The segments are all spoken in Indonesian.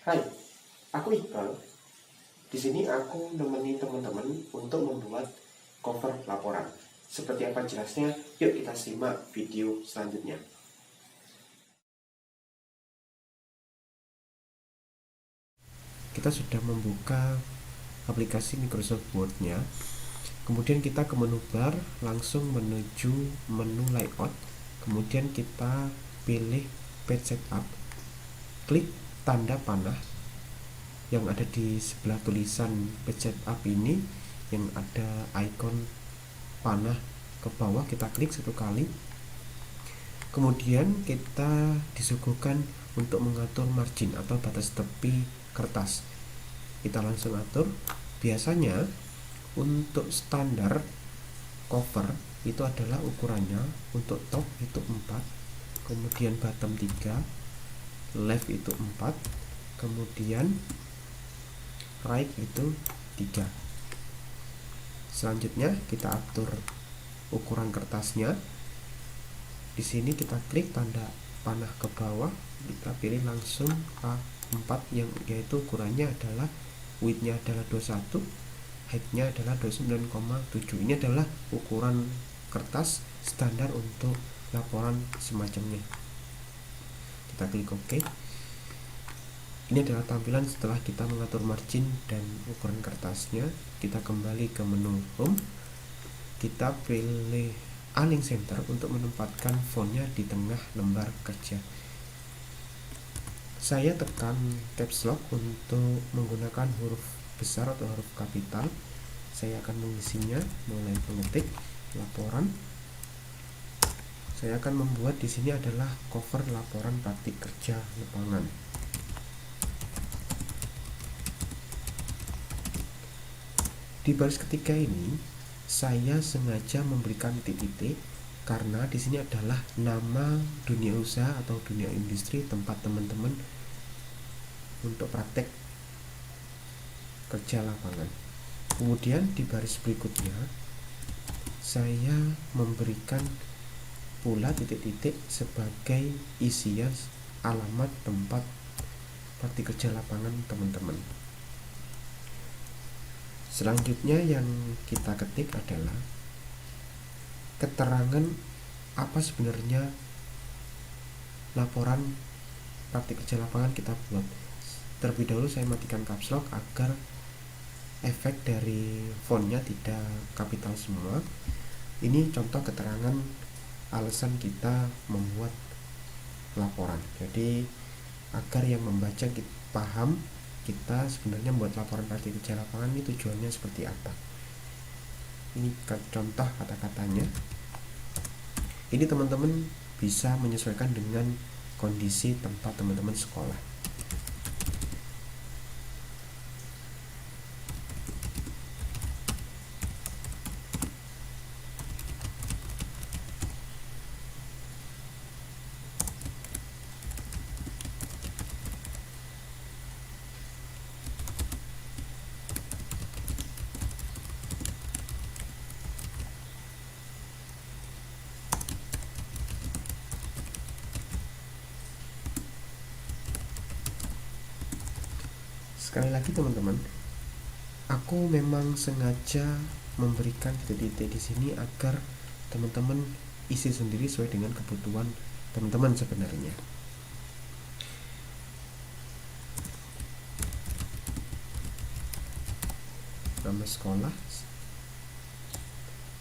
Hai, aku Iqbal. Di sini aku nemenin teman-teman untuk membuat cover laporan. Seperti apa jelasnya? Yuk kita simak video selanjutnya. Kita sudah membuka aplikasi Microsoft Word-nya. Kemudian kita ke menu bar, langsung menuju menu layout. Kemudian kita pilih page setup. Klik tanda panah yang ada di sebelah tulisan page setup ini, yang ada icon panah ke bawah, kita klik satu kali. Kemudian kita disuguhkan untuk mengatur margin atau batas tepi kertas. Kita langsung atur. Biasanya untuk standar cover itu adalah ukurannya, untuk top itu 4, kemudian bottom 3, left itu 4, kemudian right itu 3. Selanjutnya kita atur ukuran kertasnya. Di sini kita klik tanda panah ke bawah, kita pilih langsung A4 yang yaitu ukurannya adalah width-nya adalah 21, height-nya adalah 29,7. Ini adalah ukuran kertas standar untuk laporan semacamnya. Kita klik OK. Ini adalah tampilan setelah kita mengatur margin dan ukuran kertasnya. Kita kembali ke menu Home. Kita pilih Align Center untuk menempatkan fontnya di tengah lembar kerja. Saya tekan caps lock untuk menggunakan huruf besar atau huruf kapital. Saya akan mengisinya mulai mengetik laporan. Saya akan membuat di sini adalah cover laporan praktik kerja lapangan. Di baris ketiga ini saya sengaja memberikan titik-titik karena di sini adalah nama dunia usaha atau dunia industri tempat teman-teman untuk praktek kerja lapangan. Kemudian di baris berikutnya saya memberikan pula titik-titik sebagai isian alamat tempat praktik kerja lapangan teman-teman. Selanjutnya yang kita ketik adalah keterangan apa sebenarnya laporan praktik kerja lapangan kita buat. Terlebih dahulu saya matikan caps lock agar efek dari fontnya tidak kapital semua. Ini contoh keterangan alasan kita membuat laporan. Jadi agar yang membaca paham kita sebenarnya membuat laporan praktik kerja lapangan ini tujuannya seperti apa. Ini contoh kata-katanya. Ini teman-teman bisa menyesuaikan dengan kondisi tempat teman-teman sekolah. Sekali lagi teman-teman, aku memang sengaja memberikan titik-titik di sini agar teman-teman isi sendiri sesuai dengan kebutuhan teman-teman sebenarnya. Nama sekolah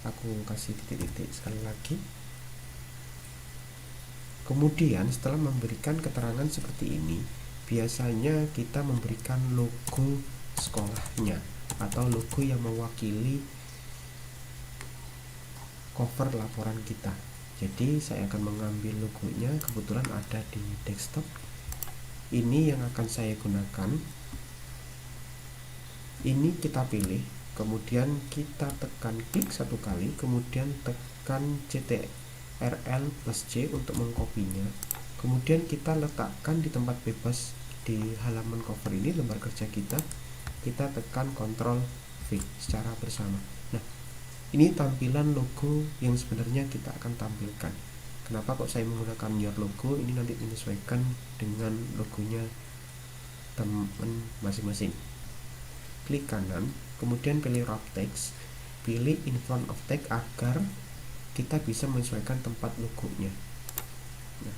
aku kasih titik-titik sekali lagi. Kemudian setelah memberikan keterangan seperti ini, biasanya kita memberikan logo sekolahnya atau logo yang mewakili cover laporan kita. Jadi saya akan mengambil logonya, kebetulan ada di desktop. Ini yang akan saya gunakan. Ini kita pilih, kemudian kita tekan klik satu kali, kemudian tekan Ctrl+C untuk mengkopinya. Kemudian kita letakkan di tempat bebas di halaman cover ini, lembar kerja kita. Kita tekan Ctrl V secara bersama. Nah, ini tampilan logo yang sebenarnya kita akan tampilkan. Kenapa kok saya menggunakan your logo? Ini nanti menyesuaikan dengan logonya teman masing-masing. Klik kanan, kemudian pilih wrap text, pilih in front of text agar kita bisa menyesuaikan tempat logonya. Nah,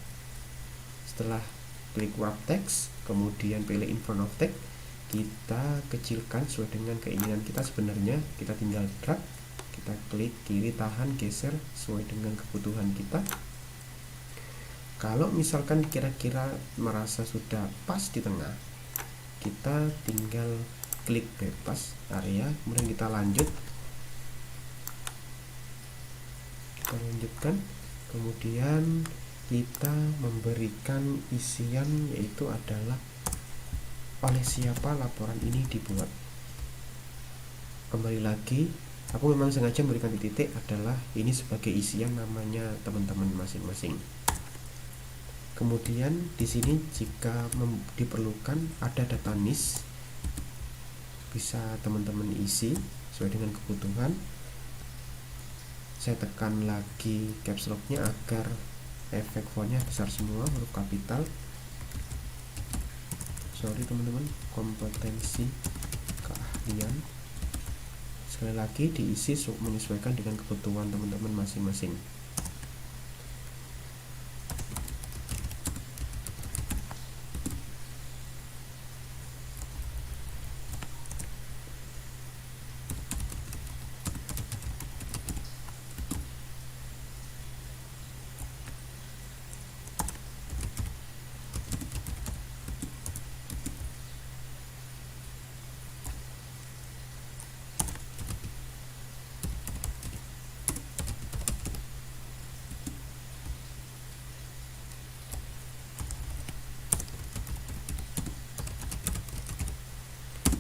setelah klik wrap text, kemudian pilih in front of text, kita kecilkan sesuai dengan keinginan kita. Sebenarnya kita tinggal drag, kita klik kiri, tahan, geser sesuai dengan kebutuhan kita. Kalau misalkan kira-kira merasa sudah pas di tengah, kita tinggal klik bebas area, kemudian kita lanjutkan, kemudian kita memberikan isian, yaitu adalah oleh siapa laporan ini dibuat. Kembali lagi, aku memang sengaja memberikan titik adalah ini sebagai isian namanya teman-teman masing-masing. Kemudian di sini jika diperlukan ada data NIS, bisa teman-teman isi sesuai dengan kebutuhan. Saya tekan lagi caps lock-nya agar efek fontnya besar semua, huruf kapital. Sorry teman-teman, kompetensi keahlian. Sekali lagi diisi menyesuaikan dengan kebutuhan teman-teman masing-masing.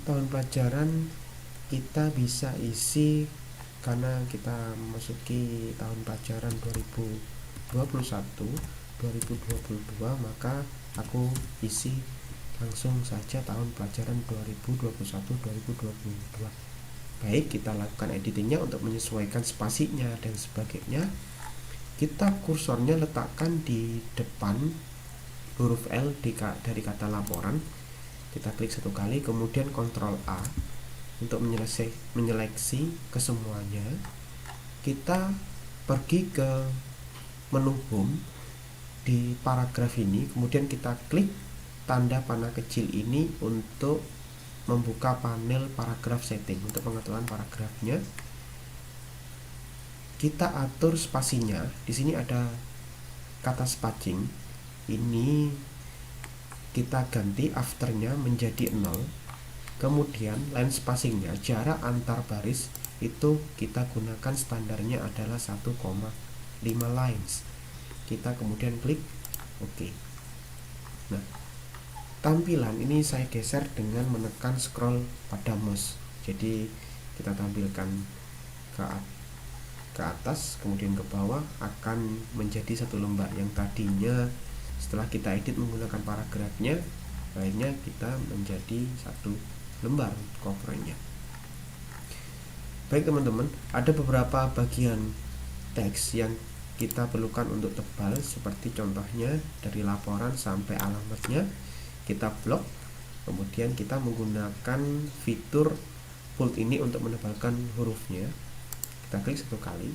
Tahun pelajaran kita bisa isi karena kita memasuki tahun pelajaran 2021-2022, maka aku isi langsung saja tahun pelajaran 2021-2022. Baik, kita lakukan editingnya untuk menyesuaikan spasinya dan sebagainya. Kita kursornya letakkan di depan huruf L dari kata laporan. Kita klik satu kali, kemudian Ctrl A untuk menyeleksi kesemuanya. Kita pergi ke menu home di paragraf ini, kemudian kita klik tanda panah kecil ini untuk membuka panel paragraf setting. Untuk pengaturan paragrafnya, kita atur spasinya. Di sini ada kata spacing, ini kita ganti afternya menjadi 0. Kemudian line spacingnya, jarak antar baris itu kita gunakan standarnya adalah 1,5 lines. Kita kemudian klik OK. Nah, tampilan ini saya geser dengan menekan scroll pada mouse. Jadi kita tampilkan ke atas kemudian ke bawah, akan menjadi satu lembar. Yang tadinya setelah kita edit menggunakan paragrafnya, akhirnya kita menjadi satu lembar covernya. Baik teman-teman, ada beberapa bagian teks yang kita perlukan untuk tebal, seperti contohnya dari laporan sampai alamatnya. Kita blok, kemudian kita menggunakan fitur bold ini untuk menebalkan hurufnya. Kita klik satu kali,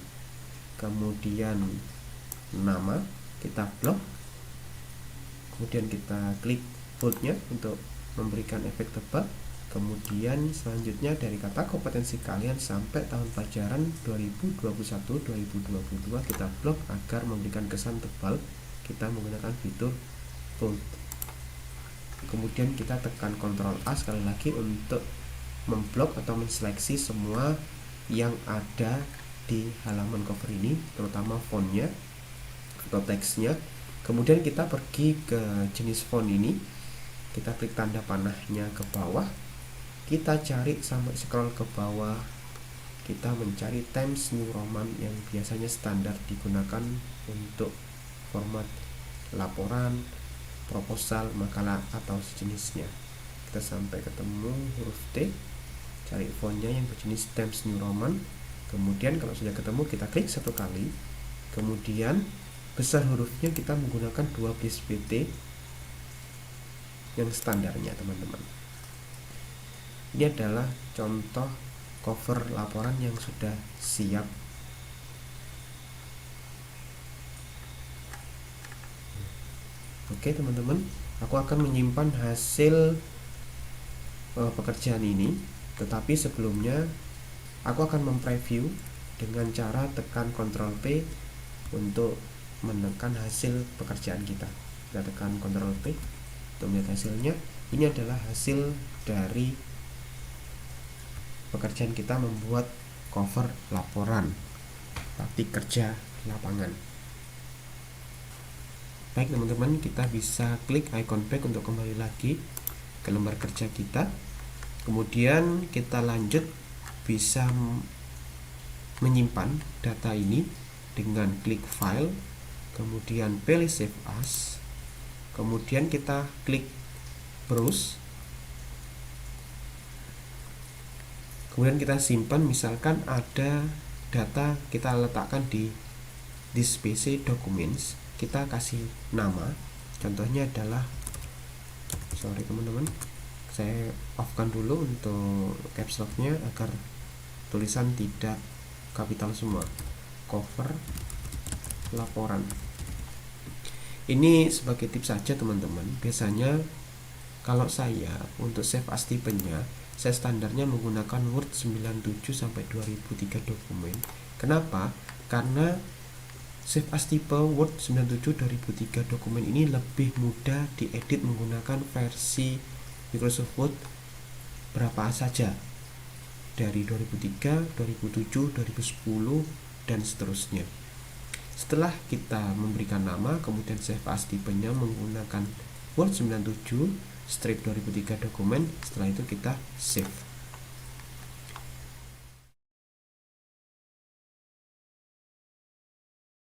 kemudian nama kita blok, kemudian kita klik boldnya untuk memberikan efek tebal. Kemudian selanjutnya dari kata kompetensi kalian sampai tahun pelajaran 2021-2022 kita blok agar memberikan kesan tebal. Kita menggunakan fitur bold. Kemudian kita tekan Ctrl A sekali lagi untuk memblok atau menseleksi semua yang ada di halaman cover ini, terutama fontnya atau teksnya. Kemudian kita pergi ke jenis font ini, kita klik tanda panahnya ke bawah, kita cari sampai scroll ke bawah, kita mencari Times New Roman yang biasanya standar digunakan untuk format laporan, proposal, makalah atau sejenisnya. Kita sampai ketemu huruf T, cari fontnya yang berjenis Times New Roman. Kemudian kalau sudah ketemu kita klik satu kali, kemudian besar hurufnya kita menggunakan 12 pt, yang standarnya teman-teman. Ini adalah contoh cover laporan yang sudah siap. Oke teman-teman, aku akan menyimpan hasil pekerjaan ini, tetapi sebelumnya aku akan mempreview dengan cara tekan Ctrl P untuk menekan hasil pekerjaan kita. Kita tekan Ctrl P untuk melihat hasilnya. Ini adalah hasil dari pekerjaan kita membuat cover laporan praktik kerja lapangan. Baik teman-teman, kita bisa klik icon back untuk kembali lagi ke lembar kerja kita. Kemudian kita lanjut bisa menyimpan data ini dengan klik file, kemudian pilih save as, kemudian kita klik browse, kemudian kita simpan. Misalkan ada data kita letakkan di this PC documents, kita kasih nama, contohnya adalah, sorry teman-teman, saya off-kan dulu untuk caps lock-nya agar tulisan tidak kapital semua. Cover laporan. Ini sebagai tips saja teman-teman. Biasanya kalau saya untuk save as tipenya, saya standarnya menggunakan Word 97 sampai 2003 dokumen. Kenapa? Karena save as tipe Word 97 2003 dokumen ini lebih mudah diedit menggunakan versi Microsoft Word berapa saja, dari 2003, 2007, 2010 dan seterusnya. Setelah kita memberikan nama, kemudian save as tipenya menggunakan Word 97 strip 2003 dokumen, setelah itu kita save.